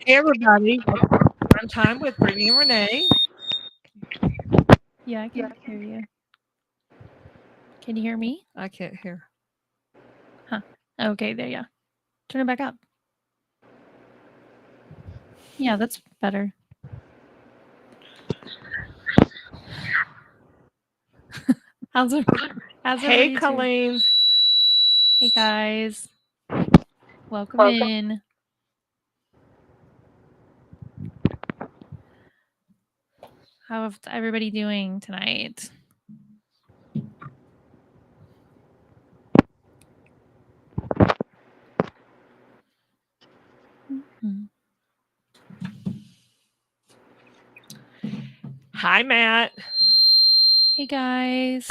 Hey everybody, welcome to Prime Time with Brittany and Renee. Yeah, I can hear you. Can you hear me? I can't hear. Huh. Okay, there you go. Turn it back up. Yeah, that's better. How's it? How's Hey everybody doing? Colleen. Hey guys, welcome in. How's everybody doing tonight? Mhm. Hi Matt. Hey guys.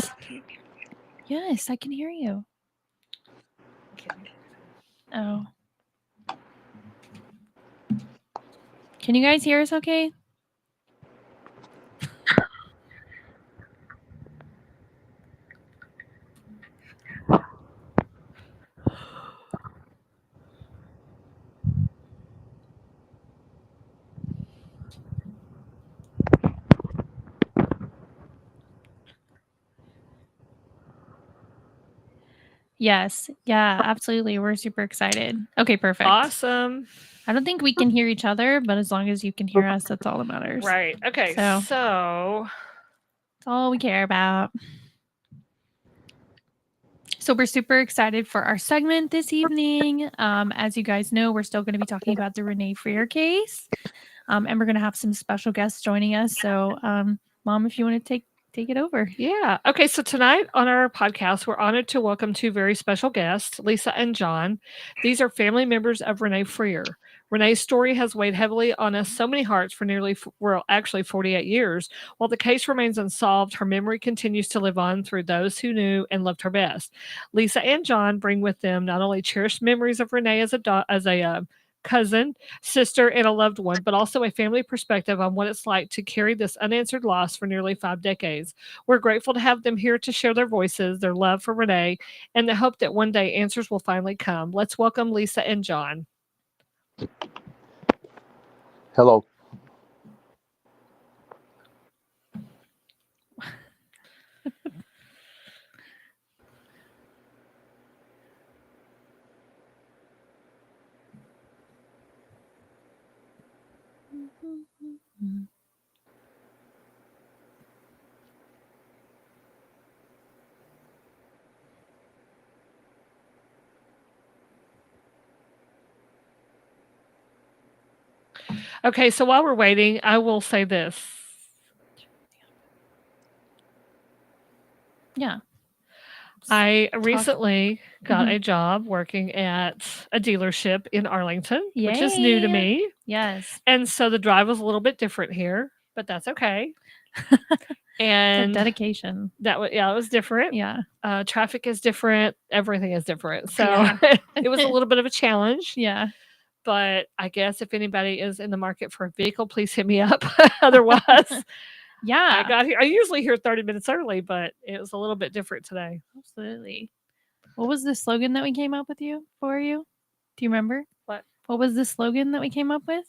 Yes, I can hear you. Oh. Can you guys hear us okay? Yes. Yeah, absolutely. We're super excited. Okay, perfect. Awesome. I don't think we can hear each other, but as long as you can hear us, that's all that matters. Right. Okay. So that's all we care about. So we're super excited for our segment this evening. As you guys know, we're still going to be talking about the Renee Freer case, and we're going to have some special guests joining us. So, Mom, if you want to take it over. Yeah. Okay. So tonight on our podcast, we're honored to welcome two very special guests, Lisa and John. These are family members of Renee Freer. Renee's story has weighed heavily on us so many hearts for actually 48 years. While the case remains unsolved, her memory continues to live on through those who knew and loved her best. Lisa and John bring with them not only cherished memories of Renee as a cousin, sister, and a loved one, but also a family perspective on what it's like to carry this unanswered loss for nearly 5 decades. We're grateful to have them here to share their voices, their love for Renee, and the hope that one day answers will finally come. Let's welcome Lisa and John. Hello. Okay, so while we're waiting, I will say this. Yeah. I recently got a job working at a dealership in Arlington, which is new to Yay. me. Yes. And so the drive was a little bit different here, but that's okay. It's a And dedication. it was different. Yeah. Traffic is different. Everything is different. So Yeah. it was a little bit of a challenge. Yeah. But I guess if anybody is in the market for a vehicle, please hit me up. Otherwise, I Yeah. got here. I usually here 30 minutes early, but it was a little bit different today. Absolutely. What was the slogan that we came up with you for you? Do you remember? What? What was the slogan that we came up with?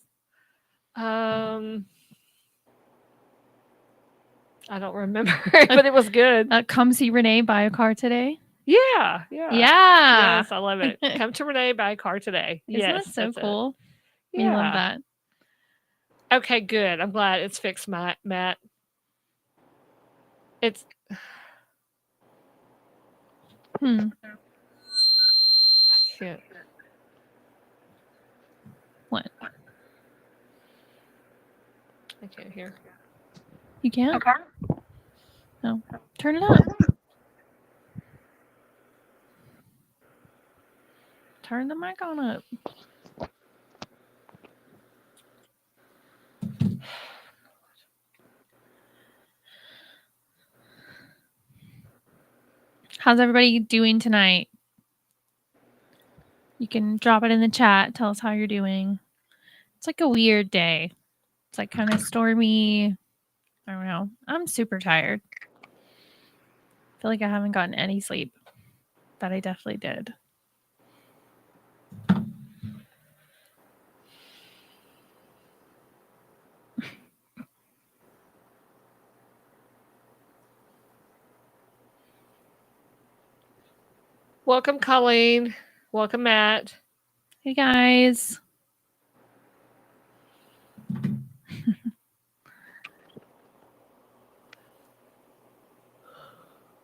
I don't remember, but it was good. Come see Renee buy a car today. Yeah. Yeah. Yes, I love it. Come to Renee, buy a car today. Isn't Yes, that so that's it. cool? Yeah. We love that. Okay, good. I'm glad it's fixed, Matt. It's Hmm. I can't. What? I can't hear. You can't? Okay. No. Turn it up. Turn the mic on up. How's everybody doing tonight? You can drop it in the chat. Tell us how you're doing. It's like a weird day. It's like kind of stormy. I don't know. I'm super tired. I feel like I haven't gotten any sleep, but I definitely did. Welcome, Colleen. Welcome, Matt. Hey guys.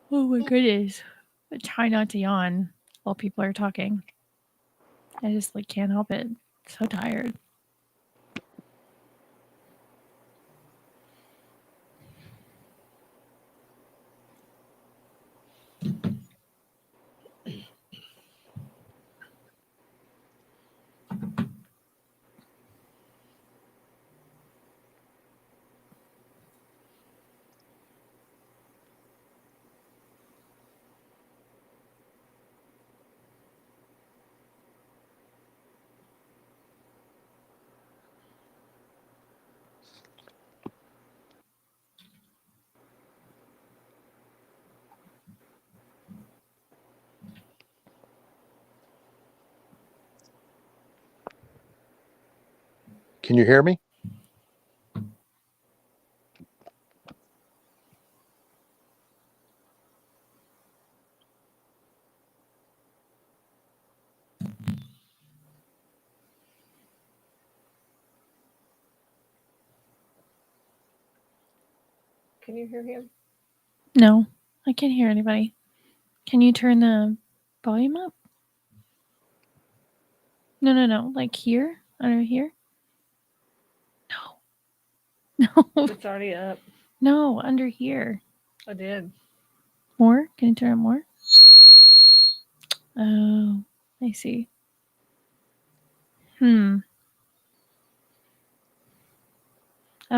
Oh my goodness. I try not to yawn while people are talking. I just can't help it. So tired. Can you hear me? Can you hear him? No, I can't hear anybody. Can you turn the volume up? No. Like here? Under here? No. No. It's already up. No, under here. I did. More? Can you turn it more? Oh, I see. Oh,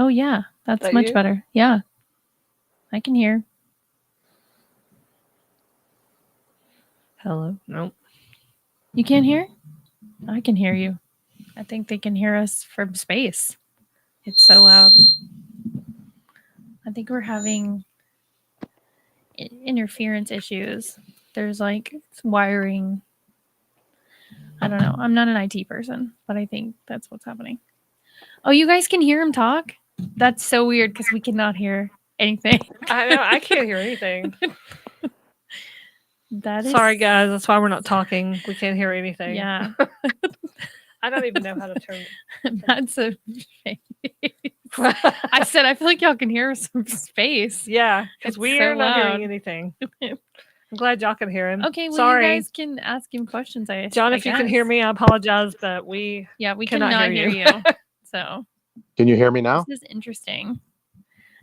yeah. That's That much you? better. Yeah. I can hear. Hello? Nope. You can't hear? I can hear you. I think they can hear us from space. It's so loud. I think we're having interference issues. There's wiring. I don't know. I'm not an IT person, but I think that's what's happening. Oh, you guys can hear him talk? That's so weird because we cannot hear anything. I know. I can't hear anything. Sorry, guys. That's why we're not talking. We can't hear anything. Yeah. I don't even know how to turn. That's a I said I feel like y'all can hear us from space. Yeah, because It's we so are not loud. hearing anything. I'm glad y'all can hear him. Okay, well, Sorry. you guys can ask him questions. John, if you can hear me, I apologize, but we cannot hear you. So Can you hear me now? this is interesting.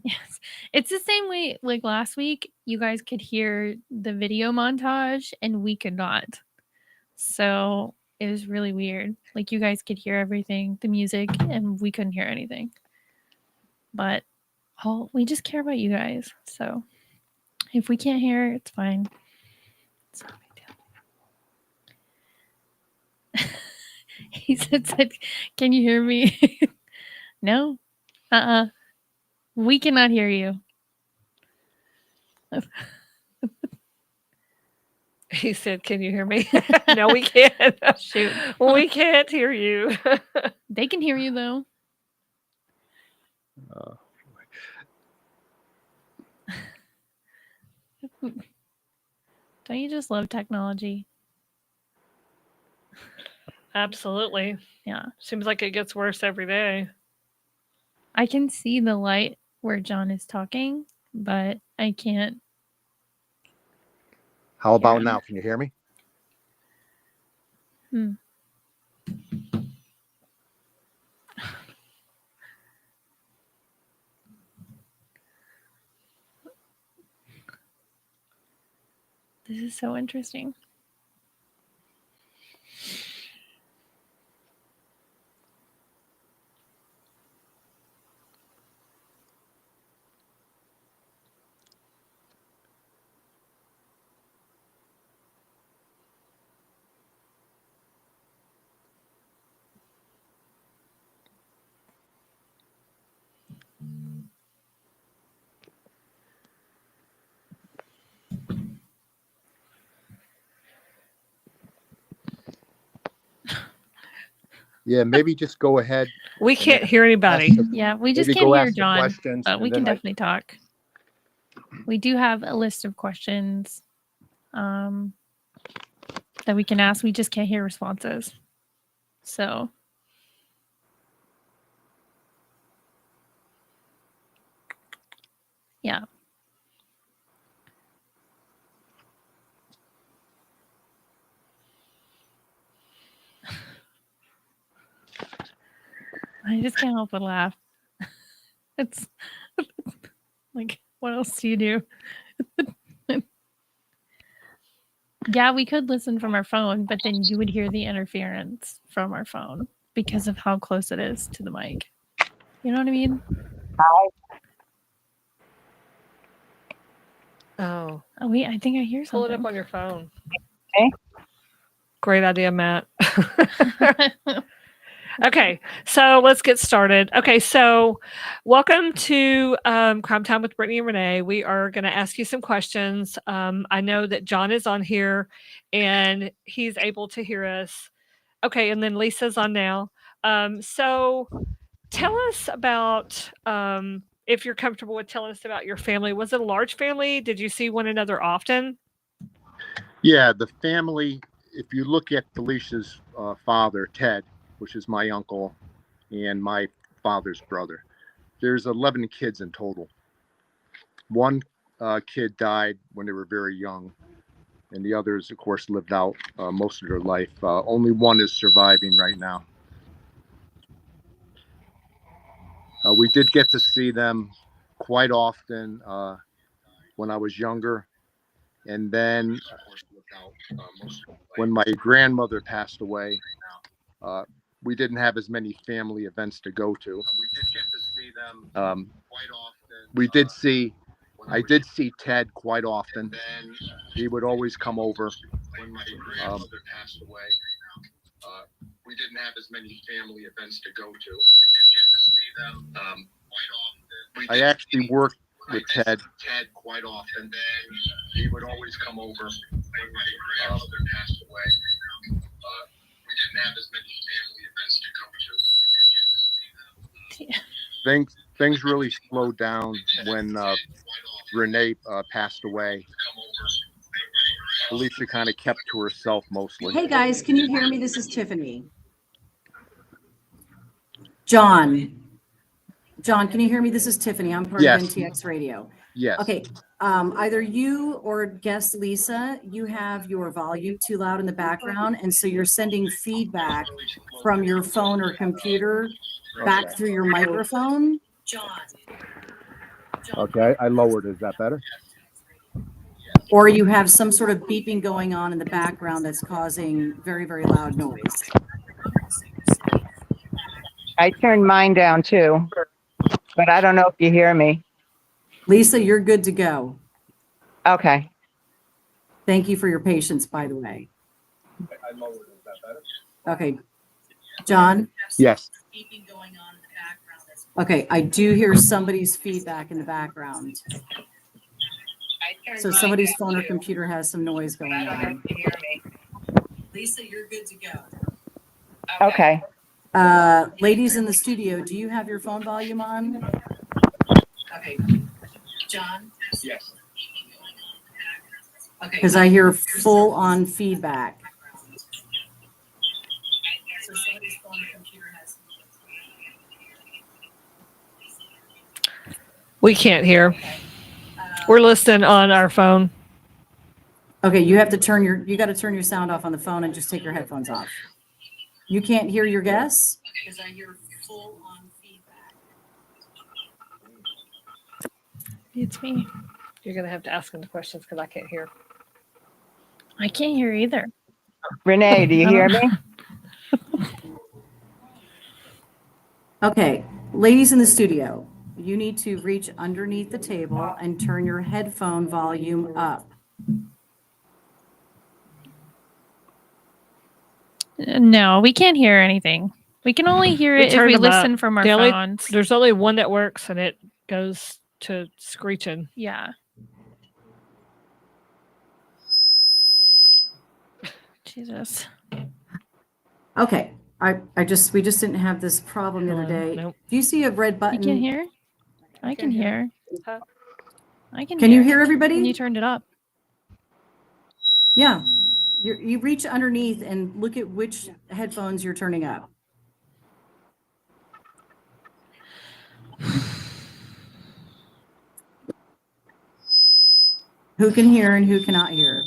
Yes, it's the same way. Like last week, you guys could hear the video montage, and we could not. So it was really weird. Like you guys could hear everything, the music, and we couldn't hear anything. But we just care about you guys. So if we can't hear, it's fine. It's not a big deal. He said, "Can you hear me?" No. We cannot hear you. He said, "Can you hear me?" No, we can't. Shoot. We can't hear you. They can hear you though. Don't you just love technology? Absolutely. Yeah. Seems like it gets worse every day. I can see the light where John is talking, but I can't. How about now? Can you hear me? This is so interesting. Yeah, maybe just go ahead. We can't hear anybody. Yeah, we just Maybe can't go hear ask the John, questions, but and we then can definitely talk. We do have a list of questions. that we can ask. We just can't hear responses. So yeah. I just can't help but laugh. It's like, what else do you do? Yeah, we could listen from our phone, but then you would hear the interference from our phone because of how close it is to the mic. You know what I mean? Oh, Oh, wait, I think I hear pull it something. up on your phone. Okay. Great idea, Matt. Okay, so let's get started. Okay, so welcome to Crime Time with Brittany and Renee. We are going to ask you some questions. I know that John is on here and he's able to hear us. Okay, and then Lisa's on now. So tell us about, if you're comfortable with telling us about your family. Was it a large family? Did you see one another often? Yeah, the family, if you look at Felicia's father, Ted, which is my uncle and my father's brother, there's 11 kids in total. One kid died when they were very young, and the others, of course, lived out most of their life. Only one is surviving right now. We did get to see them quite often when I was younger. And then when my grandmother passed away, we didn't have as many family events to go to. We did get to see them quite often. I did see Ted quite often. He would always come over. When my grandmother passed away, we didn't have as many family events to go to. We did get to see them quite often. I actually worked with Ted quite often. He would always come over. When my grandmother passed away, we didn't have as many family events to go to. Things really slowed down when Renee passed away. Felicia kind of kept to herself mostly. Hey guys, can you hear me? This is Tiffany. John, can you hear me? This is Tiffany. I'm part of NTX Radio. Yes. Okay. Either you or guest Lisa, you have your volume too loud in the background, and so you're sending feedback from your phone or computer back through your microphone. John. Okay, I lowered. Is that better? Or you have some sort of beeping going on in the background that's causing very, very loud noise. I turned mine down too, but I don't know if you hear me. Lisa, you're good to go. Okay. Thank you for your patience, by the way. I lowered. Is that better? Okay. John? Yes. Okay, I do hear somebody's feedback in the background. So somebody's phone or computer has some noise going on. Lisa, you're good to go. Okay. Ladies in the studio, do you have your phone volume on? Okay. John? Yes. Okay. Because I hear full on feedback. So somebody's phone or computer has. We can't hear. We're listening on our phone. Okay, you have to you got to turn your sound off on the phone and just take your headphones off. You can't hear your guests? Because I hear full on feedback. It's me. You're going to have to ask them the questions because I can't hear. I can't hear either. Renee, do you hear me? Okay, ladies in the studio, you need to reach underneath the table and turn your headphone volume up. No, we can't hear anything. We can only hear it if we listen from our phones. There's only one that works and it goes to screeching. Yeah. Jesus. Okay, we just didn't have this problem the other day. Nope. Do you see a red button? You can hear? I can hear. Can you hear everybody? When you turned it up. Yeah. You reach underneath and look at which headphones you're turning up. Who can hear and who cannot hear?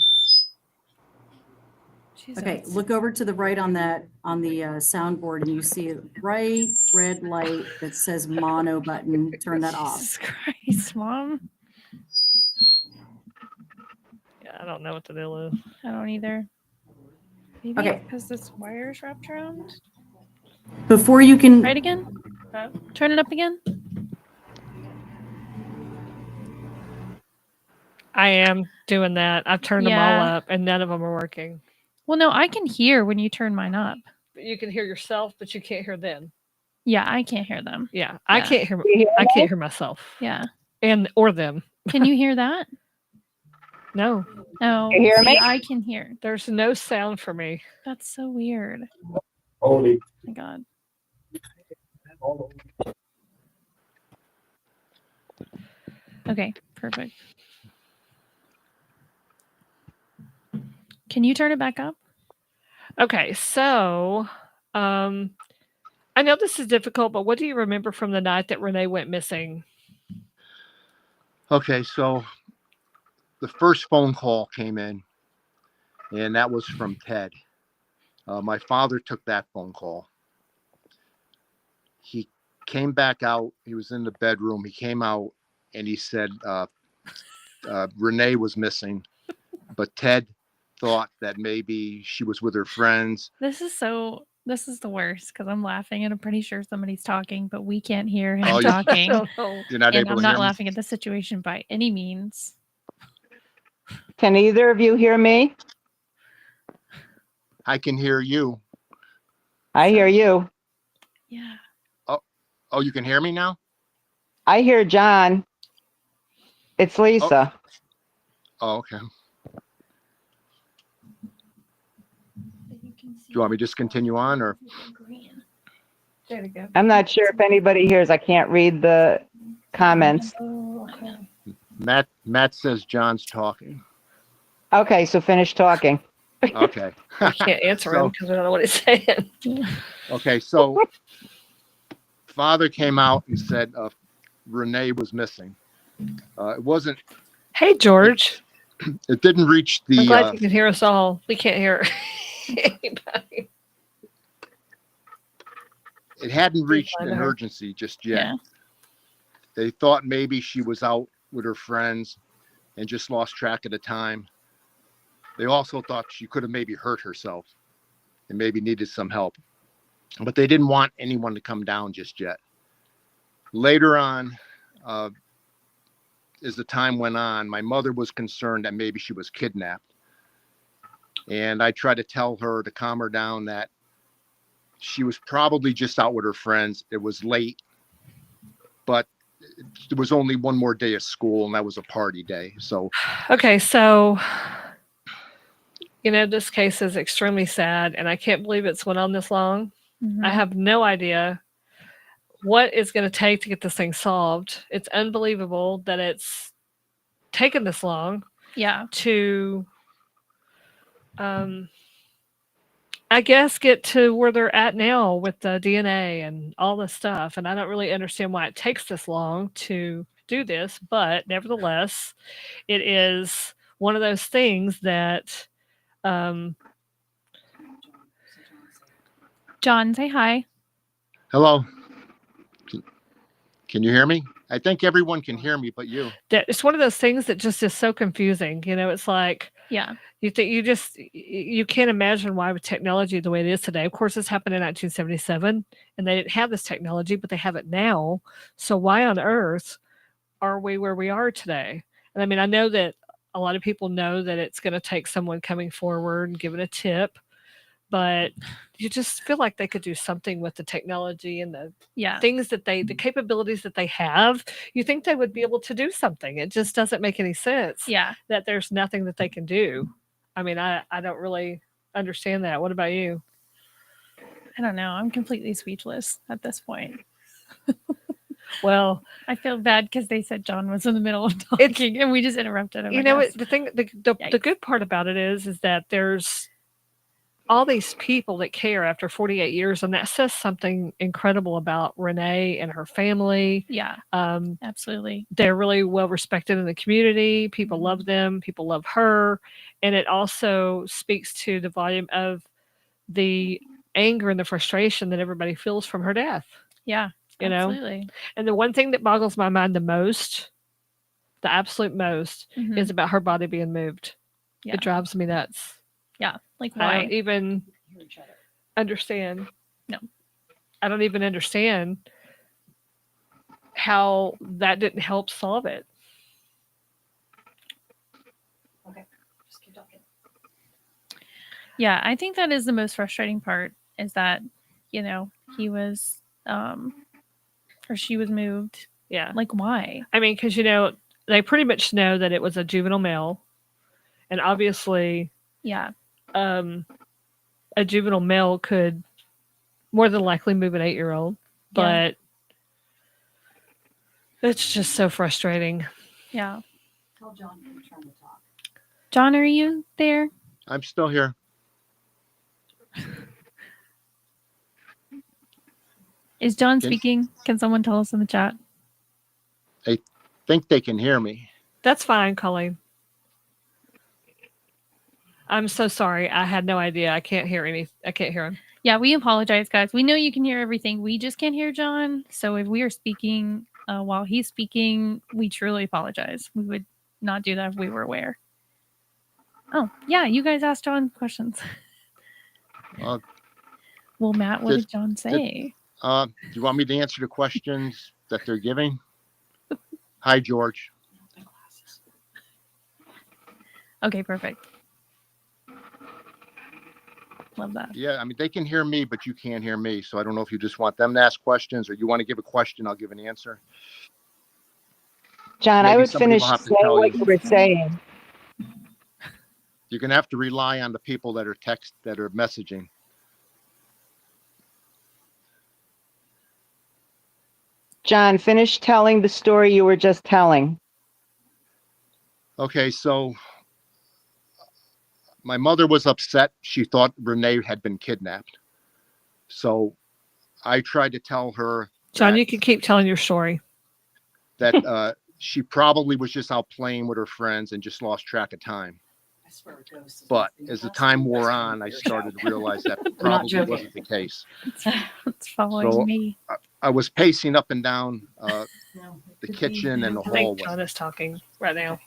Jesus. Okay, look over to the right on the soundboard and you see a bright red light that says mono button. Turn that off. Jesus Christ, Mom. Yeah, I don't know what the deal is. I don't either. Maybe Okay. because this wire's wrapped around. Before you can, Try it again. Turn it up again. I am doing that. I've turned them all Yeah. up and none of them are working. Well, no, I can hear when you turn mine up. But you can hear yourself, but you can't hear them. Yeah, I can't hear them. Yeah, I Yeah. can't hear. You hear I me? can't hear myself. Yeah. Or them. Can you hear that? No, Oh, You hear see, me? I can hear. there's no sound for me. That's so weird. Holy. Oh my God. Okay, perfect. Can you turn it back up? Okay, so I know this is difficult, but what do you remember from the night that Renee went missing? Okay, so the first phone call came in, and that was from Ted. My father took that phone call. He came back out. He was in the bedroom. He came out and he said Renee was missing, but Ted thought that maybe she was with her friends. This is the worst because I'm laughing and I'm pretty sure somebody's talking, but we can't hear him Oh, talking. don't know. You're not And able I'm to hear not me? laughing at the situation by any means. Can either of you hear me? I can hear you. I hear you. Yeah. Oh, you can hear me now? I hear John. It's Lisa. Oh, okay. Do you want me to just continue on, or? There we go. I'm not sure if anybody hears. I can't read the comments. Oh, okay. Matt says John's talking. Okay, so finish talking. Okay. We can't answer him So- because we don't know what he's saying. Okay, so father came out and said Renee was missing. It wasn't. Hey, George. It didn't reach I'm glad the. you can hear us all. We can't hear anybody. It hadn't reached find an her. emergency just yet. Yeah. They thought maybe she was out with her friends and just lost track of the time. They also thought she could have maybe hurt herself and maybe needed some help. But they didn't want anyone to come down just yet. Later on, as the time went on, my mother was concerned that maybe she was kidnapped. And I tried to tell her to calm her down, that she was probably just out with her friends. It was late, but there was only one more day of school, and that was a party day. So, Okay, so this case is extremely sad, and I can't believe it's went on this long. Mhm. I have no idea what it's going to take to get this thing solved. It's unbelievable that it's taken this long Yeah. to, I guess, get to where they're at now with the DNA and all this stuff. And I don't really understand why it takes this long to do this, but nevertheless, it is one of those things that, John, say hi. hello. Can you hear me? I think everyone can hear me, but you. that it's one of those things that just is so confusing. It's like, Yeah. you think you can't imagine why with technology the way it is today. Of course, this happened in 1977, and they didn't have this technology, but they have it now. So why on earth are we where we are today? And I mean, I know that a lot of people know that it's going to take someone coming forward and giving a tip, but you just feel like they could do something with the technology and the Yeah. things that the capabilities that they have. You think they would be able to do something. It just doesn't make any sense Yeah. that there's nothing that they can do. I mean, I don't really understand that. What about you? I don't know. I'm completely speechless at this point. Well, I feel bad because they said John was in the middle of talking and we just interrupted him. you I know guess. what? The Yikes. good part about it is that there's all these people that care after 48 years, and that says something incredible about Renee and her family. Yeah, absolutely. They're really well respected in the community. People love Mhm. them. People love her, and it also speaks to the volume of the anger and the frustration that everybody feels from her death. Yeah, You know, absolutely. and the one thing that boggles my mind the most, the absolute most, Mhm. is about her body being moved. Yeah. It drives me nuts. Yeah, like I don't why? even understand. No. I don't even understand how that didn't help solve it. Just keep talking. Yeah, I think that is the most frustrating part is that, you know, he was or she was moved. Yeah. Like why? I mean, because, they pretty much know that it was a juvenile male. And obviously, Yeah. a juvenile male could more than likely move an 8-year-old. But it's just so frustrating. Yeah. Tell John you're trying to talk. John, are you there? I'm still here. Is John Can- speaking? Can someone tell us in the chat? Think they can hear me. That's fine, Colleen. I'm so sorry. I had no idea. I can't hear him. Yeah, we apologize, guys. We know you can hear everything. We just can't hear John. So if we are speaking while he's speaking, we truly apologize. We would not do that if we were aware. Oh, yeah, you guys asked John questions. Uh, Well, Matt, what did John say? do you want me to answer the questions that they're giving? Hi, George. Okay, perfect. Love that. Yeah, I mean, they can hear me, but you can't hear me. So I don't know if you just want them to ask questions or you want to give a question, I'll give an answer. John, Maybe I would somebody finish will have to saying tell what you. you were saying. You're going to have to rely on the people that are messaging. John, finish telling the story you were just telling. Okay, so my mother was upset. She thought Renee had been kidnapped. So I tried to tell her John, you can keep telling your story. that she probably was just out playing with her friends and just lost track of time. I swear it goes. But as the time wore on, I started to realize that probably joking. wasn't the case. It's following So, me. I was pacing up and down No, the it could kitchen be- and the I think hallway. John is talking right now.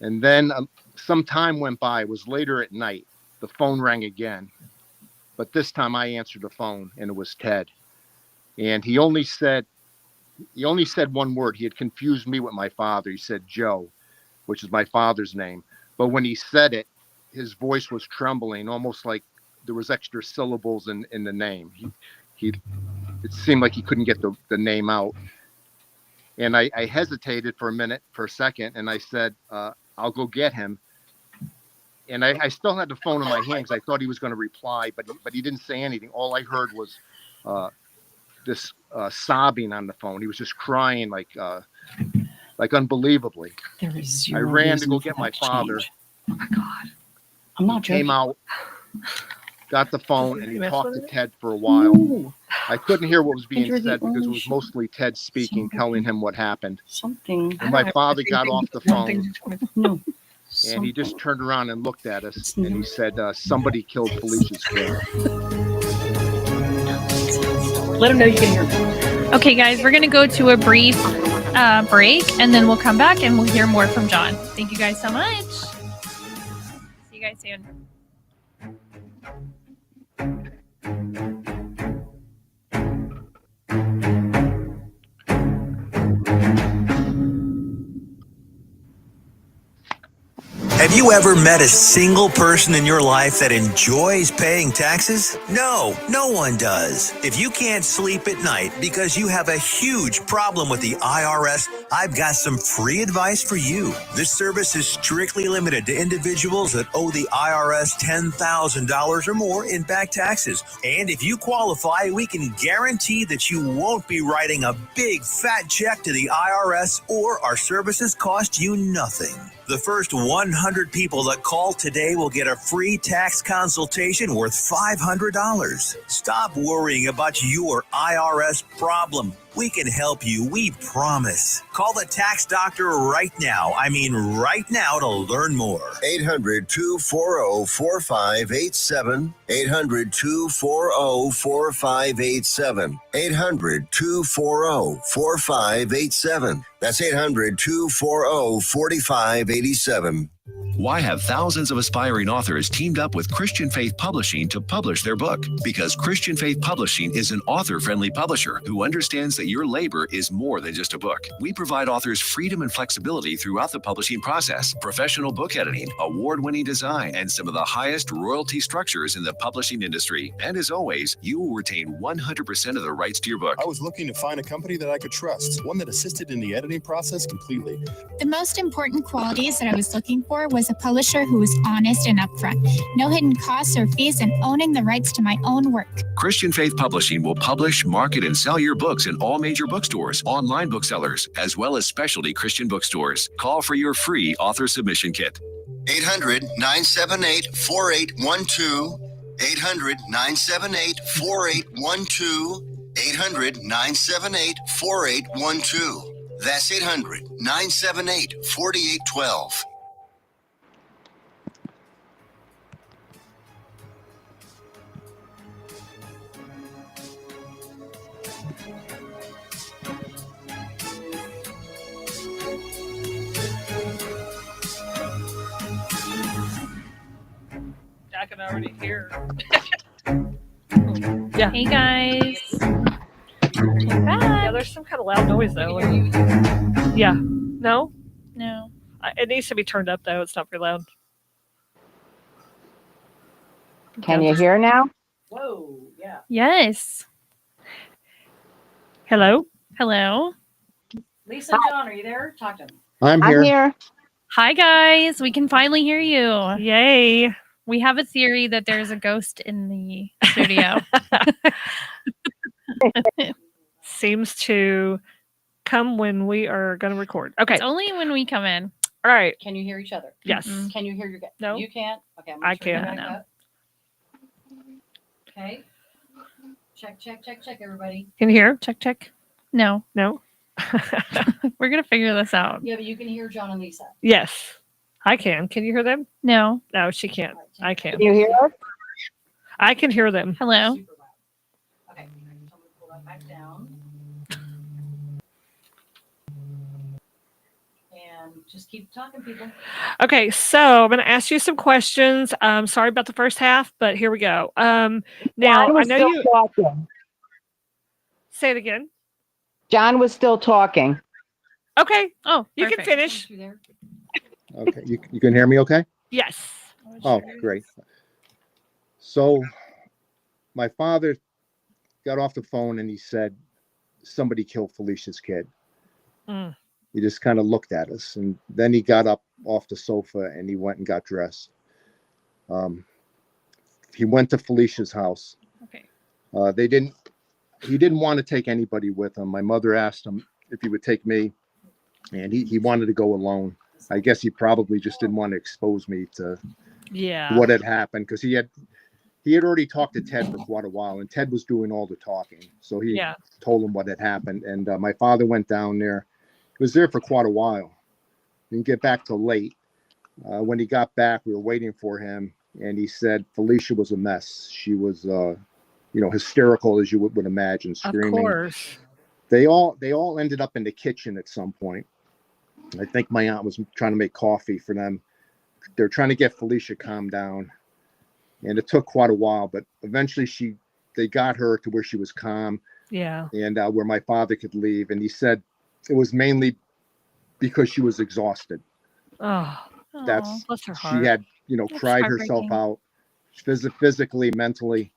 And then some time went by. It was later at night. The phone rang again. But this time I answered the phone and it was Ted. And he only said one word. He had confused me with my father. He said Joe, which is my father's name. But when he said it, his voice was trembling, almost like there was extra syllables in the name. It seemed like he couldn't get the name out. And I hesitated for a second, and I said, I'll go get him. And I still had the phone in my hand because I thought he was going to reply, but he didn't say anything. All I heard was this sobbing on the phone. He was just crying like unbelievably. There is I zero ran to reason go for get that my to father. change. Oh my God. I'm not He came joking. out, got the phone, and he mess talked with to it? Ted for a while. No, I couldn't hear what was being you're the said because it only was mostly Ted speaking, somebody- telling him what happened. something. And my father got off the phone, No. and he just turned around and looked at us, It's and he not. said, somebody killed Felicia's kid. Let him know you can hear me. Okay, guys, we're going to go to a brief break and then we'll come back and we'll hear more from John. Thank you guys so much. See you guys soon. Hey Have you ever met a single person in your life that enjoys paying taxes? No one does. If you can't sleep at night because you have a huge problem with the IRS, I've got some free advice for you. This service is strictly limited to individuals that owe the IRS $10,000 or more in back taxes. And if you qualify, we can guarantee that you won't be writing a big fat check to the IRS, or our services cost you nothing. The first 100 people that call today will get a free tax consultation worth $500. Stop worrying about your IRS problem. We can help you, we promise. Call the tax doctor right now. I mean right now, to learn more. 800-240-4587. 800-240-4587. 800-240-4587. That's 800-240-4587. Why have thousands of aspiring authors teamed up with Christian Faith Publishing to publish their book? Because Christian Faith Publishing is an author-friendly publisher who understands that your labor is more than just a book. We provide authors freedom and flexibility throughout the publishing process, professional book editing, award-winning design, and some of the highest royalty structures in the publishing industry. And as always, you will retain 100% of the rights to your book. I was looking to find a company that I could trust, one that assisted in the editing process completely. The most important qualities that I was looking for was a publisher who was honest and upfront, no hidden costs or fees, and owning the rights to my own work. Christian Faith Publishing will publish, market, and sell your books in all major bookstores, online booksellers, as well as specialty Christian bookstores. Call for your free author submission kit. 800-978-4812. 800-978-4812. 800-978-4812. That's 800-978-4812. I can already hear. Yeah. Hey guys. We're back. Yeah, there's some kind of loud noise though. Yeah. No? No. It needs to be turned up though. It's not very loud. Can you hear now? Whoa, yeah. Yes. Hello? Hello. Lisa and John, are you there? Talk to them. I'm here. Hi guys. We can finally hear you. Yay. We have a theory that there's a ghost in the studio. Seems to come when we are going to record. Okay. It's only when we come in. All right. Can you hear each other? Yes. Mm-mm. Can you hear your guest? No. You can't? Okay. I can. No. Okay. Check, everybody. Can you hear? Check. No. No. We're going to figure this out. Yeah, but you can hear John and Lisa. Yes. I can. Can you hear them? No. No, she can't. I can. Can you hear us? I can hear them. Hello. Super loud. Okay. So I'm going to pull that back down. And just keep talking, people. Okay, so I'm going to ask you some questions. Sorry about the first half, but here we go. Now, John I was know still you... talking. Say it again. John was still talking. Okay. Oh, You can perfect. finish. Through there. Okay. You can hear me okay? Yes. Oh, great. So my father got off the phone and he said, somebody killed Felicia's kid. Mm. He just kind of looked at us, and then he got up off the sofa and he went and got dressed. He went to Felicia's house. Okay. He didn't want to take anybody with him. My mother asked him if he would take me, and he wanted to go alone. I guess he probably just didn't want to expose me to what had happened, because he had already talked to Ted for quite a while, and Ted was doing all the talking. So he told him what had happened, and my father went down there. He was there for quite a while. Didn't get back till late. When he got back, we were waiting for him, and he said Felicia was a mess. She was, hysterical, as you would imagine, screaming. Of course. They all ended up in the kitchen at some point. I think my aunt was trying to make coffee for them. They're trying to get Felicia calmed down, and it took quite a while, but eventually they got her to where she was calm. Yeah. And where my father could leave. And he said it was mainly because she was exhausted. Oh. that's, Bless her she heart. had, That's cried herself heartbreaking. out physically, mentally.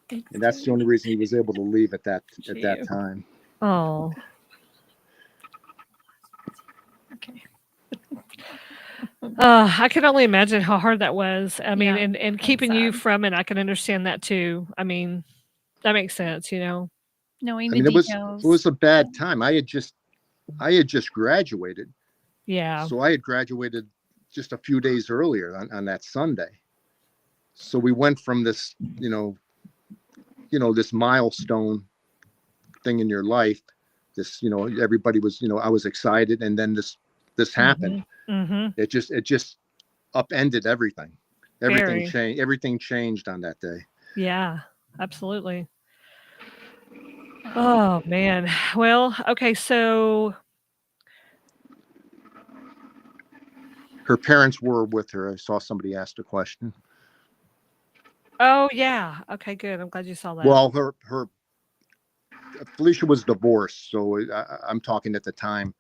And that's the only reason he was able to leave at that time. Oh. Okay. I can only imagine how hard that was. I mean, Yeah, and that's keeping you sad. from it, I can understand that too. I mean, that makes sense, Knowing I the mean, it details. was a bad time. I had just graduated. Yeah. So I had graduated just a few days earlier on that Sunday. So we went from this, this milestone thing in your life. This, everybody was, I was excited, and then this happened. Mm-hmm. It just upended everything. Very. Everything changed on that day. Yeah, absolutely. Oh man. Well, okay, so Her parents were with her. I saw somebody asked a question. oh yeah. Okay, good. I'm glad you saw that. Well, her Felicia was divorced, so I'm talking at the time,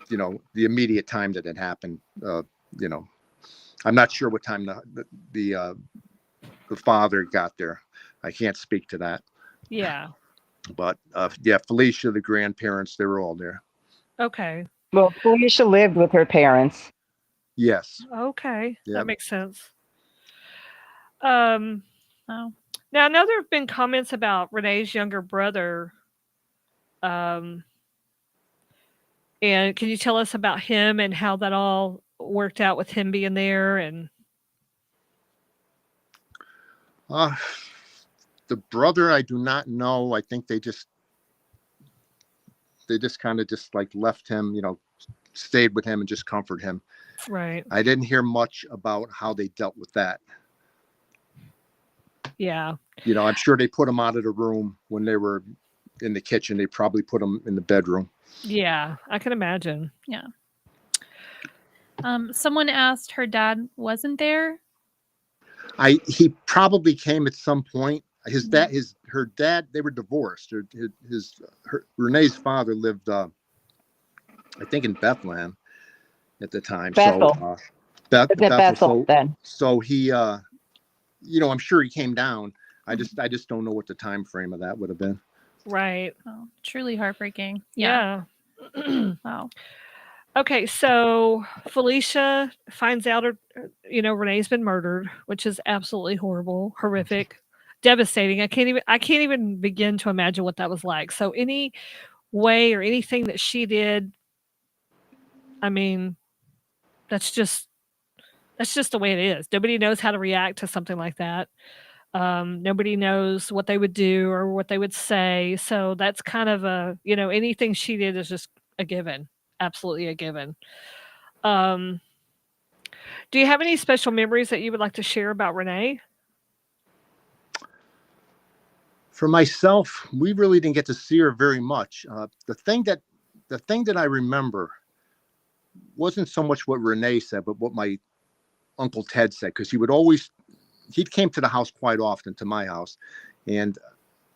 the immediate time that it happened. I'm not sure what time the father got there. I can't speak to that. Yeah. But yeah, Felicia, the grandparents, they were all there. Okay. Well, Felicia lived with her parents. Yes. Okay. Yep. That makes sense. Oh. Now I know there have been comments about Renee's younger brother. And can you tell us about him and how that all worked out with him being there? And The brother, I do not know. I think they just kind of just like left him, stayed with him and just comforted him. right. I didn't hear much about how they dealt with that. Yeah. I'm sure they put him out of the room when they were in the kitchen. They probably put him in the bedroom. Yeah, I can imagine. Yeah. Someone asked her dad wasn't there. He probably came at some point. Her dad, they were divorced. Renee's father lived, I think, in Bethlehem at the time. Bethel. So, Bethel then. So he, I'm sure he came down. I just don't know what the time frame of that would have been. Right. Oh, truly heartbreaking. Yeah. Wow. Okay, so Felicia finds out Renee's been murdered, which is absolutely horrible, horrific, devastating. I can't even begin to imagine what that was like. So any way or anything that she did, I mean, that's just the way it is. Nobody knows how to react to something like that. Nobody knows what they would do or what they would say. So that's kind of anything she did is just a given. Absolutely a given. Do you have any special memories that you would like to share about Renee? For myself, we really didn't get to see her very much. The thing that I remember wasn't so much what Renee said, but what my Uncle Ted said, because he came to the house quite often, to my house. And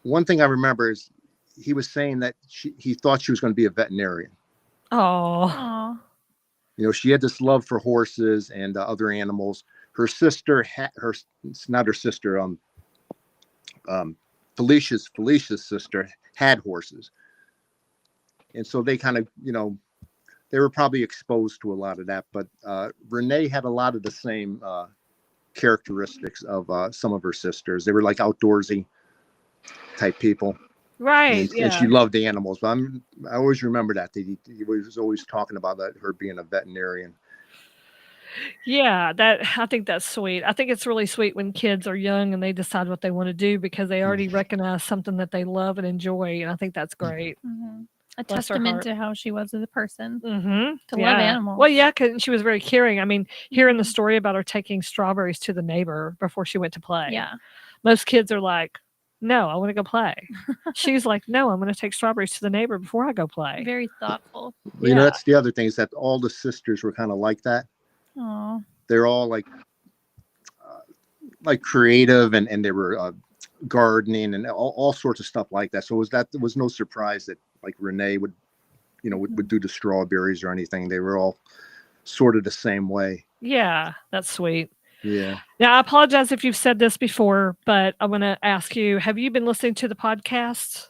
one thing I remember is he was saying that he thought she was going to be a veterinarian. Oh. She had this love for horses and other animals. Her sister, it's not her sister, Felicia's sister had horses. And so they kind of, they were probably exposed to a lot of that. But Renee had a lot of the same characteristics of some of her sisters. They were like outdoorsy type people. Right. And she loved the animals. But I always remember that. He was always talking about her being a veterinarian. Yeah, I think that's sweet. I think it's really sweet when kids are young and they decide what they want to do because they already recognize something that they love and enjoy. And I think that's great. Mm-hmm. A Bless her testament heart. to how she was as a person. Mm-hmm. To love animals. Well, yeah, because she was very caring. I mean, hearing the story about her taking strawberries to the neighbor before she went to play. Yeah. Most kids are like, no, I want to go play. She's like, no, I'm going to take strawberries to the neighbor before I go play. Very thoughtful. That's the other thing, is that all the sisters were kind of like that. Oh. They're all like creative, and they were gardening and all sorts of stuff like that. So there was no surprise that like Renee would do the strawberries or anything. They were all sort of the same way. Yeah, that's sweet. Yeah. Now, I apologize if you've said this before, but I want to ask you, have you been listening to the podcast?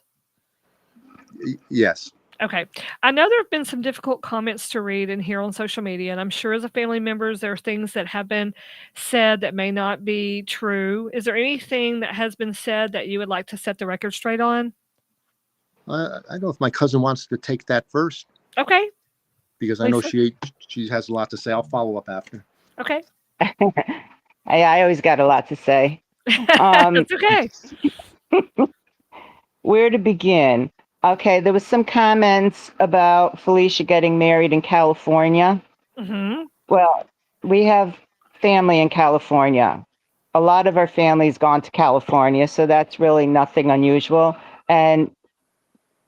Yes. Okay. I know there have been some difficult comments to read and hear on social media, and I'm sure as a family members, there are things that have been said that may not be true. Is there anything that has been said that you would like to set the record straight on? I don't know if my cousin wants to take that first, Okay. because I know Lisa? she has a lot to say. I'll follow up after. Okay. I always got a lot to say. That's okay. Where to begin? Okay, there was some comments about Felicia getting married in California. Mm-hmm. Well, we have family in California. A lot of our family's gone to California, so that's really nothing unusual. And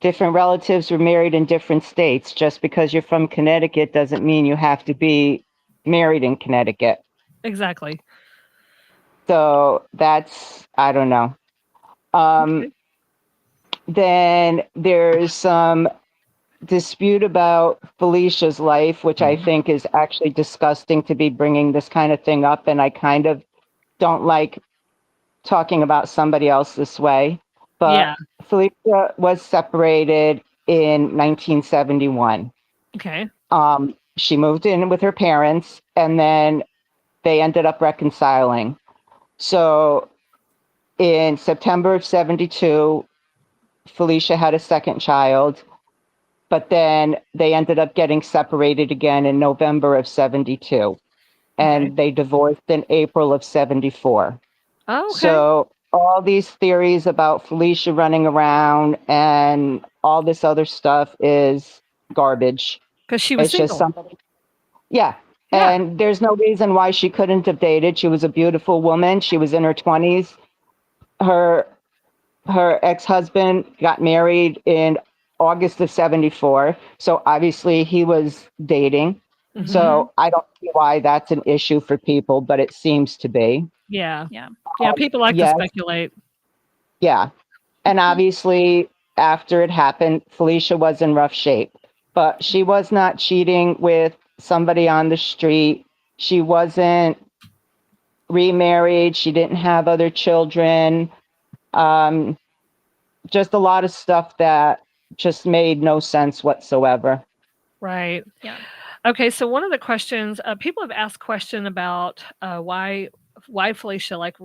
different relatives were married in different states. Just because you're from Connecticut doesn't mean you have to be married in Connecticut. Exactly. So that's, I don't know. Okay. Then there's some dispute about Felicia's life, which I think is actually disgusting to be bringing this kind of thing up. And I kind of don't like talking about somebody else this way. But Yeah. Felicia was separated in 1971. Okay. She moved in with her parents, and then they ended up reconciling. So in September of 72, Felicia had a second child, but then they ended up getting separated again in November of 72. And Okay. they divorced in April of 74. Oh, okay. So all these theories about Felicia running around and all this other stuff is garbage. Because she was It's just single. somebody. Yeah. Yeah. And there's no reason why she couldn't have dated. She was a beautiful woman. She was in her 20s. Her ex-husband got married in August of 74. So obviously he was dating. Mhm. So I don't see why that's an issue for people, but it seems to be. Yeah. Yeah. Yeah. People like to Yes. speculate. Yeah. And obviously, after it happened, Felicia was in rough shape, but she was not cheating with somebody on the street. She wasn't remarried. She didn't have other children. Just a lot of stuff that just made no sense whatsoever. Right. Yeah. Okay. So one of the questions people have asked question about why Felicia, like,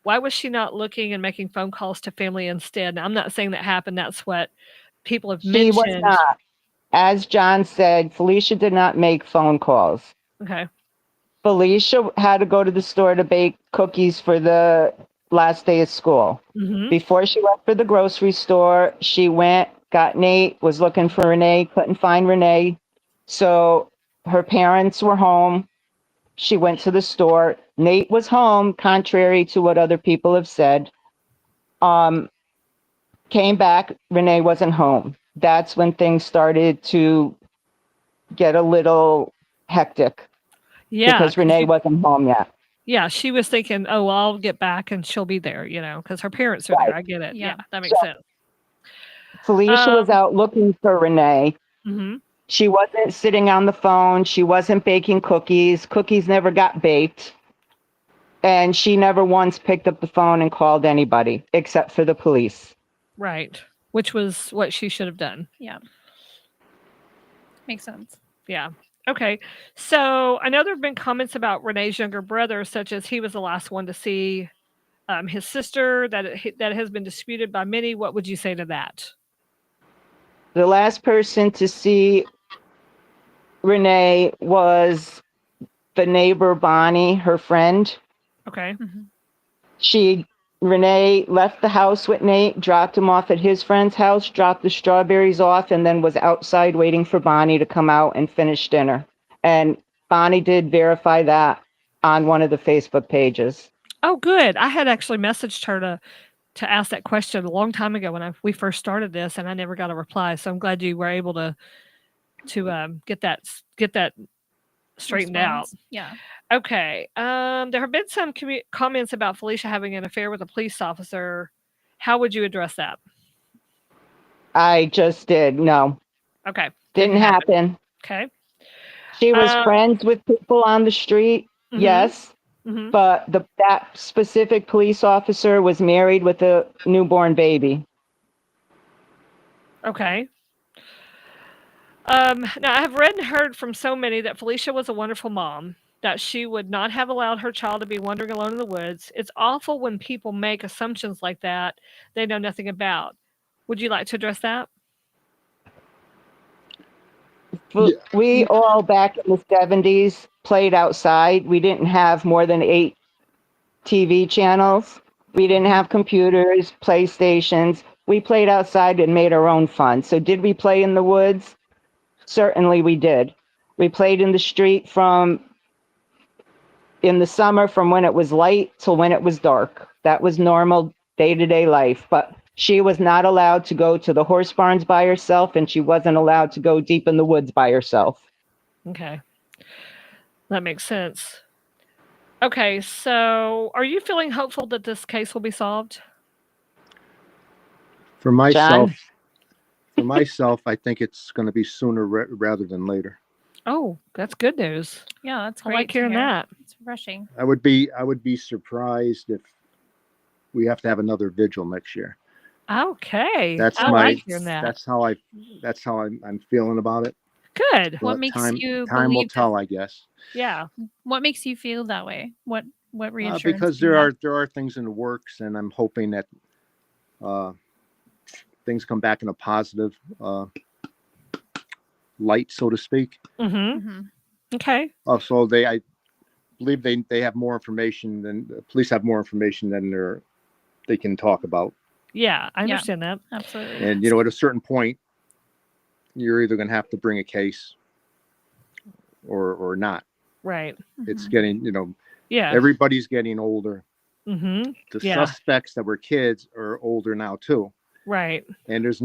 why was she not looking and making phone calls to family instead? Now, I'm not saying that happened. That's what people have She was mentioned. not. As John said, Felicia did not make phone calls. Okay. Felicia had to go to the store to bake cookies for the last day of school. Mm-hmm. Before she went for the grocery store, she went, got Nate, was looking for Renee, couldn't find Renee. So her parents were home. She went to the store. Nate was home, contrary to what other people have said. Came back, Renee wasn't home. That's when things started to get a little hectic Yeah. because 'cause Renee you- wasn't home yet. yeah. She was thinking, oh, well, I'll get back and she'll be there, because her parents are there. I get it. Yeah. Yeah. That makes sense. Felicia was out looking for Renee. Mm-hmm. She wasn't sitting on the phone. She wasn't baking cookies. Cookies never got baked. And she never once picked up the phone and called anybody except for the police. Right. Which was what she should have done. Yeah. Makes sense. Yeah. Okay. So I know there have been comments about Renee's younger brother, such as he was the last one to see his sister, that has been disputed by many. What would you say to that? The last person to see Renee was the neighbor, Bonnie, her friend. Okay. Mm-hmm. Renee left the house with Nate, dropped him off at his friend's house, dropped the strawberries off, and then was outside waiting for Bonnie to come out and finish dinner. And Bonnie did verify that on one of the Facebook pages. Oh, good. I had actually messaged her to ask that question a long time ago when we first started this, and I never got a reply. So I'm glad you were able to get that straightened out. Yeah. Okay. There have been some comments about Felicia having an affair with a police officer. How would you address that? I just did. No, Okay. didn't happen. Okay. She was friends with people on the street, yes, but that specific police officer was married with a newborn baby. Okay. Now, I have read and heard from so many that Felicia was a wonderful mom, that she would not have allowed her child to be wandering alone in the woods. It's awful when people make assumptions like that they know nothing about. Would you like to address that? We all back in the 70s played outside. We didn't have more than 8 TV channels. We didn't have computers, PlayStations. We played outside and made our own fun. So did we play in the woods? Certainly we did. We played in the street in the summer from when it was light till when it was dark. That was normal day-to-day life. But she was not allowed to go to the horse barns by herself, and she wasn't allowed to go deep in the woods by herself. Okay. That makes sense. Okay, so are you feeling hopeful that this case will be solved? For myself, I think it's going to be sooner rather than later. Oh, that's good news. Yeah, that's I great. like to hearing hear. that. It's refreshing. I would be surprised if we have to have another vigil next year. Okay. That's I like hearing that. That's how I'm feeling about it. Good. What But makes you time will believe tell, I guess. Yeah. What makes you feel that way? What reassurance? Because do you there have? are things in the works, and I'm hoping that things come back in a positive light, so to speak. Okay. So I believe they have more information than the police have more information than they can talk about. Yeah, I understand that. Absolutely. And at a certain point, you're either going to have to bring a case or not. Right. It's getting, Yeah. everybody's getting older. The The suspects that were kids are older now too. Right. And there's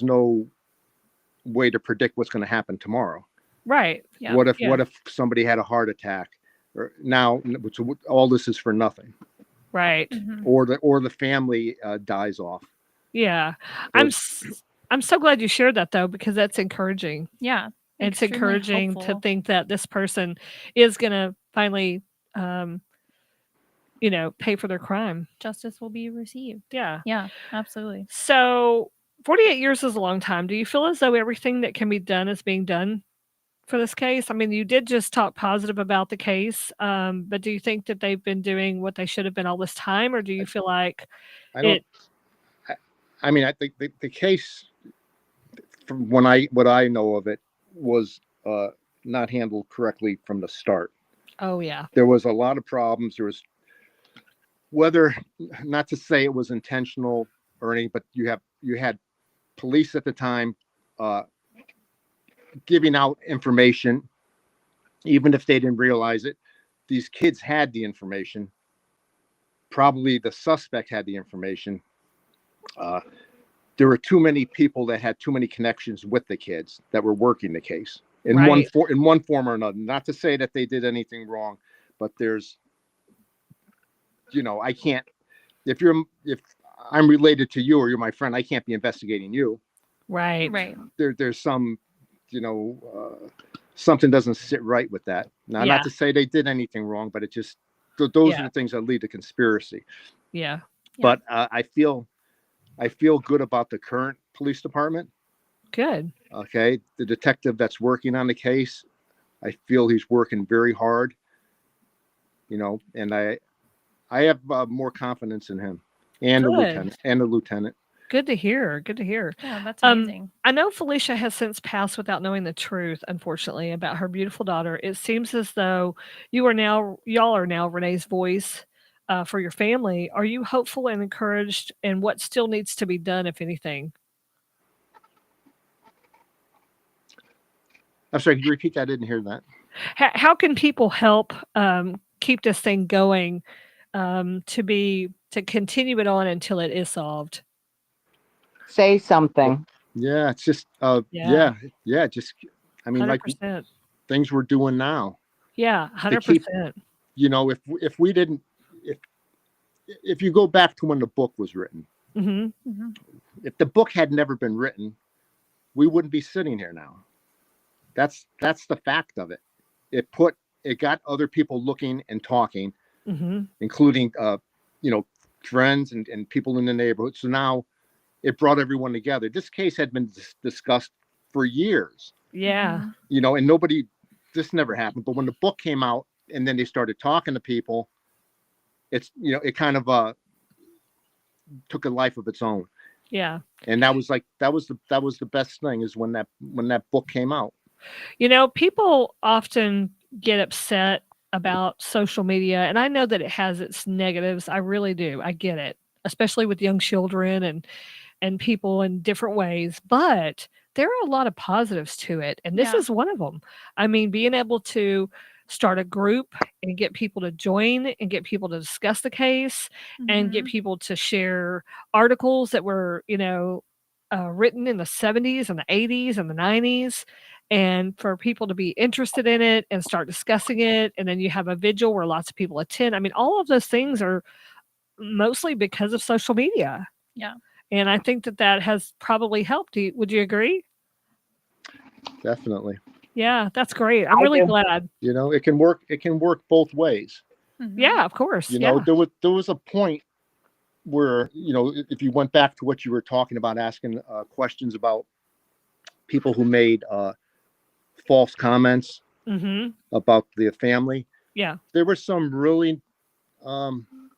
no way to predict what's going to happen tomorrow. Right. Yeah. What if somebody had a heart attack? Or now all this is for nothing. Right. Or the family dies off. Yeah. So I'm so glad you shared that though, because that's encouraging. Yeah. It's extremely encouraging to hopeful. think that this person is going to finally pay for their crime. Justice will be received. Yeah. Yeah, absolutely. So 48 years is a long time. Do you feel as though everything that can be done is being done for this case? I mean, you did just talk positive about the case, but do you think that they've been doing what they should have been all this time, or do you feel like I don't. I mean, I think the case, from what I know of it, was not handled correctly from the start. Oh yeah. There was a lot of problems. There was, whether, not to say it was intentional or anything, but you had police at the time giving out information, even if they didn't realize it. These kids had the information. Probably the suspect had the information. There were too many people that had too many connections with the kids that were working the case in Right. one form or another. Not to say that they did anything wrong, but there's, I can't, if I'm related to you or you're my friend, I can't be investigating you. Right. Right. There's some, something doesn't sit right with that. Now, Yeah. not to say they did anything wrong, but it just, those are the things that lead to conspiracy. Yeah. But I feel good about the current police department. Good. Okay. The detective that's working on the case, I feel he's working very hard, and I have more confidence in him and the lieutenant. Good to hear. Good to hear. Yeah, that's amazing. I know Felicia has since passed without knowing the truth, unfortunately, about her beautiful daughter. It seems as though y'all are now Renee's voice for your family. Are you hopeful and encouraged, and what still needs to be done, if anything? I'm sorry, could you repeat that? I didn't hear that. How can people help keep this thing going to continue it on until it is solved? Say something. Yeah, it's just just, I mean, 100%. like things we're doing now. Yeah, 100%. If we didn't, if you go back to when the book was written, if the book had never been written, we wouldn't be sitting here now. That's the fact of it. It got other people looking and talking, including friends and people in the neighborhood. So now it brought everyone together. This case had been discussed for years. Yeah. And this never happened. But when the book came out and then they started talking to people, it kind of took a life of its own. Yeah. And that was the best thing, is when that book came out. People often get upset about social media, and I know that it has its negatives. I really do. I get it, especially with young children and people in different ways, but there are a lot of positives to it, and this is one of them. I mean, being able to start a group and get people to join and get people to discuss the case and get people to share articles that were, written in the 70s and the 80s and the 90s, and for people to be interested in it and start discussing it. And then you have a vigil where lots of people attend. I mean, all of those things are mostly because of social media. Yeah. And I think that has probably helped. Would you agree? Definitely. Yeah, that's great. I'm really glad. It can work both ways. Yeah, of course. There was a point where, if you went back to what you were talking about, asking questions about people who made false comments about the family. Yeah. There were some really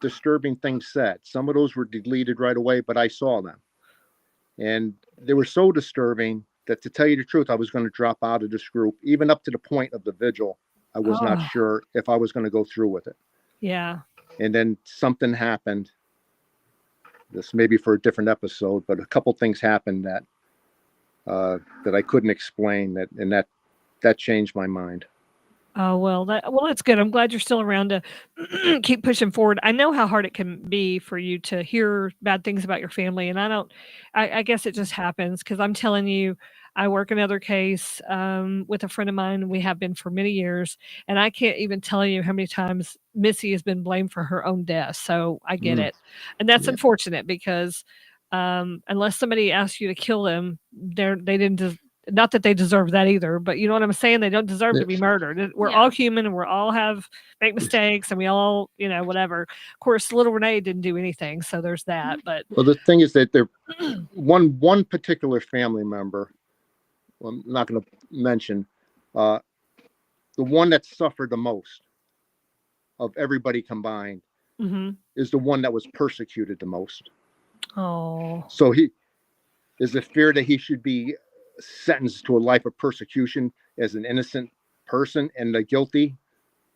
disturbing things said. Some of those were deleted right away, but I saw them. And they were so disturbing that, to tell you the truth, I was going to drop out of this group. Even up to the point of the vigil, I was not sure if I was going to go through with it. Yeah. And then something happened. This may be for a different episode, but a couple things happened that I couldn't explain, that changed my mind. Oh, well, that's good. I'm glad you're still around to keep pushing forward. I know how hard it can be for you to hear bad things about your family. And I guess it just happens, because I'm telling you, I work another case with a friend of mine. We have been for many years. And I can't even tell you how many times Missy has been blamed for her own death. So I get it. And that's unfortunate, because unless somebody asks you to kill them, they didn't not that they deserve that either, but you know what I'm saying? They don't deserve to be murdered. We're all human, and we all make mistakes, and we all, whatever. Of course, little Renee didn't do anything, so there's that. But the thing is that there one particular family member, I'm not going to mention, the one that suffered the most of everybody combined is the one that was persecuted the most. Oh. So is it fair that he should be sentenced to a life of persecution as an innocent person, and the guilty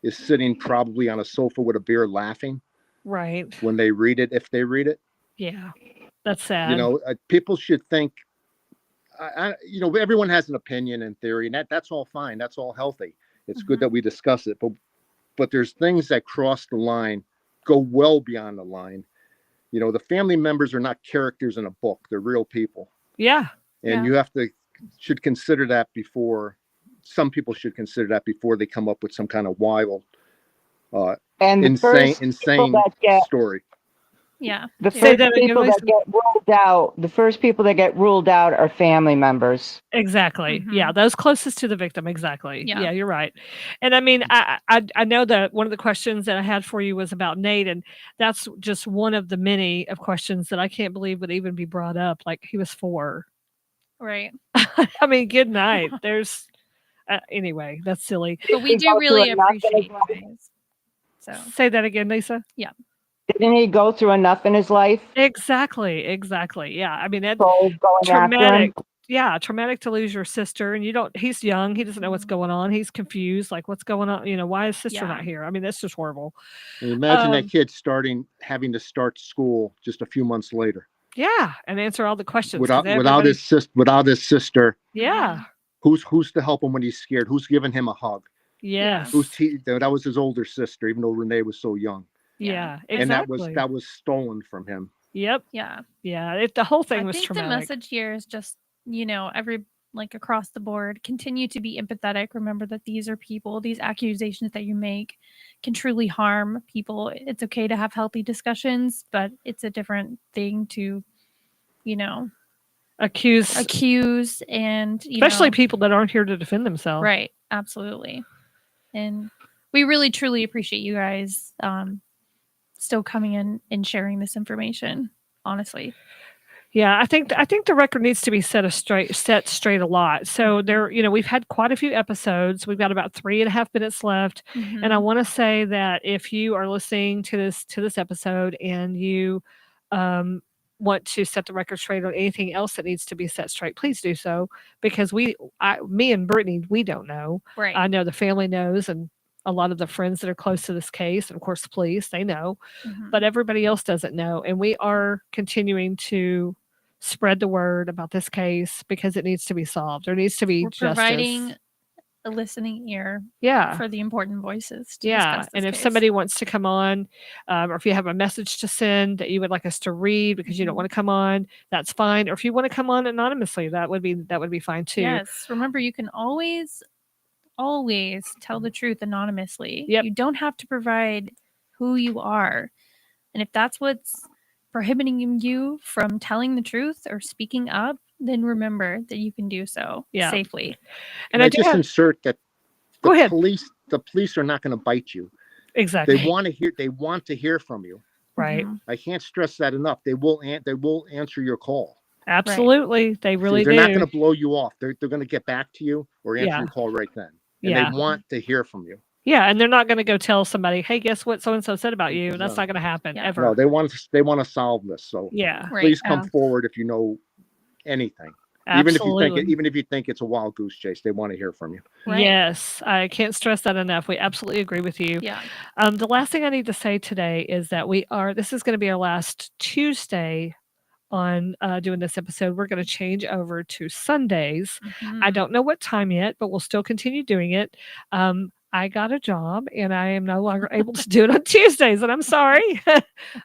is sitting probably on a sofa with a beer laughing right when they read it, if they read it? Yeah, that's sad. People should think, everyone has an opinion and theory, and that's all fine, that's all healthy. It's good that we discuss it, but there's things that cross the line, go well beyond the line. The family members are not characters in a book, they're real people. Yeah. And you should consider that before. Some people should consider that before they come up with some kind of wild, insane story. Yeah. The first people that get ruled out. The first people that get ruled out are family members. Exactly. Yeah, those closest to the victim. Exactly. Yeah, you're right. And I mean, I know that one of the questions that I had for you was about Nate, and that's just one of the many of questions that I can't believe would even be brought up. Like, he was 4. Right. I mean, good night. There's anyway, that's silly. But we do really appreciate you guys. So say that again, Lisa. Yeah. Didn't he go through enough in his life? Exactly. Yeah. I mean, that's traumatic. Yeah, traumatic to lose your sister, and he's young. He doesn't know what's going on. He's confused. Like, what's going on? Why is sister not here? I mean, that's just horrible. And imagine that kid having to start school just a few months later. Yeah, and answer all the questions without his sister. Yeah. Who's to help him when he's scared? Who's giving him a hug? Yes. That was his older sister, even though Renee was so young. Yeah, exactly. And that was stolen from him. Yep. Yeah. Yeah. The whole thing was traumatic. The message here is just, across the board, continue to be empathetic. Remember that these are people. These accusations that you make can truly harm people. It's okay to have healthy discussions, but it's a different thing to, accuse, and especially people that aren't here to defend themselves. Right. Absolutely. And we really, truly appreciate you guys still coming in and sharing this information, honestly. Yeah, I think the record needs to be set straight a lot. So there, we've had quite a few episodes. We've got about 3.5 minutes left, and I want to say that if you are listening to this episode and you want to set the record straight on anything else that needs to be set straight, please do so, because me and Brittany, we don't know. Right. I know the family knows, and a lot of the friends that are close to this case, and of course the police, they know, but everybody else doesn't know. And we are continuing to spread the word about this case because it needs to be solved. There needs to be justice. Providing a listening ear for the important voices to discuss this and if case. somebody wants to come on, or if you have a message to send that you would like us to read because you don't want to come on, that's fine. Or if you want to come on anonymously, that would be fine too. Yes, remember, you can always tell the truth anonymously. Yep. You don't have to provide who you are. And if that's what's prohibiting you from telling the truth or speaking up, then remember that you can do so safely. And I just insert that Go ahead. The police are not going to bite you. Exactly. They want to hear from you. Right. I can't stress that enough. They will answer your call. Absolutely. Right. They really They're do. not going to blow you off. They're going to get back to you or answer your call right then. And they want to hear from you. Yeah, and they're not going to go tell somebody, "Hey, guess what so and so said about you?" That's not going to happen ever. No, they want to solve this. So please come forward if you know anything. Absolutely. Even if you think it's a wild goose chase, they want to hear from you. Right. Yes, I can't stress that enough. We absolutely agree with you. Yeah. The last thing I need to say today is that this is going to be our last Tuesday on doing this episode. We're going to change over to Sundays. I don't know what time yet, but we'll still continue doing it. I got a job and I am no longer able to do it on Tuesdays, and I'm sorry,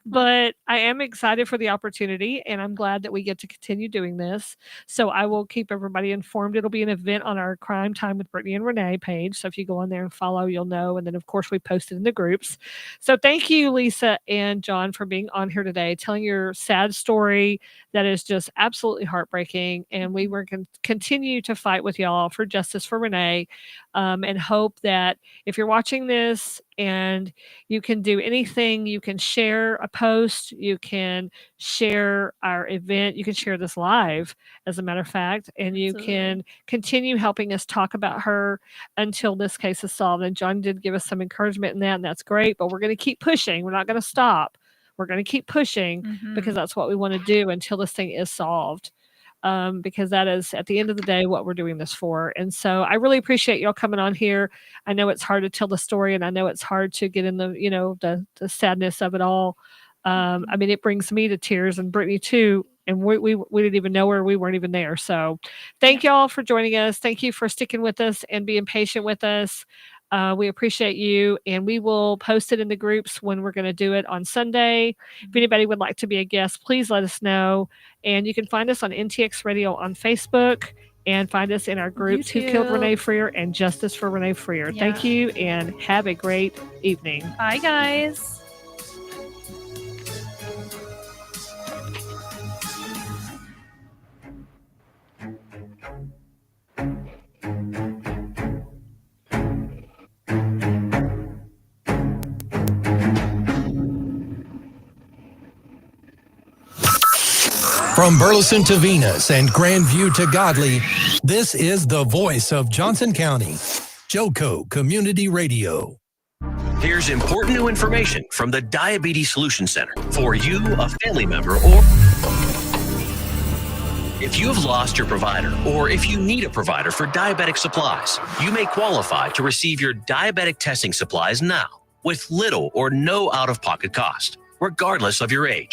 but I am excited for the opportunity and I'm glad that we get to continue doing this. So I will keep everybody informed. It'll be an event on our Crime Time with Brittany and Renee page. So if you go on there and follow, you'll know. And then of course we post it in the groups. So thank you, Lisa and John, for being on here today, telling your sad story that is just absolutely heartbreaking. And we were going to continue to fight with y'all for justice for Renee, and hope that if you're watching this and you can do anything, you can share a post, you can share our event, you can share this live, as a matter of fact, and you can continue helping us talk about her until this case is solved. And John did give us some encouragement in that, and that's great, but we're going to keep pushing. We're not going to stop. We're going to keep pushing because that's what we want to do until this thing is solved. Because that is, at the end of the day, what we're doing this for. And so I really appreciate y'all coming on here. I know it's hard to tell the story, and I know it's hard to get in the sadness of it all. I mean, it brings me to tears, and Brittany too. And we didn't even know her. We weren't even there. So thank y'all for joining us. Thank you for sticking with us and being patient with us. We appreciate you, and we will post it in the groups when we're going to do it on Sunday. If anybody would like to be a guest, please let us know. And you can find us on NTX Radio on Facebook, and find us in our groups, YouTube. Who Killed Renee Freer and Justice for Renee Freer. Yeah. Thank you, and have a great evening. Bye, guys. From Burleson to Venus and Grandview to Godley, this is the voice of Johnson County, Joco Community Radio. Here's important new information from the Diabetes Solution Center for you, a family member, or if you have lost your provider, or if you need a provider for diabetic supplies, you may qualify to receive your diabetic testing supplies now with little or no out-of-pocket cost, regardless of your age.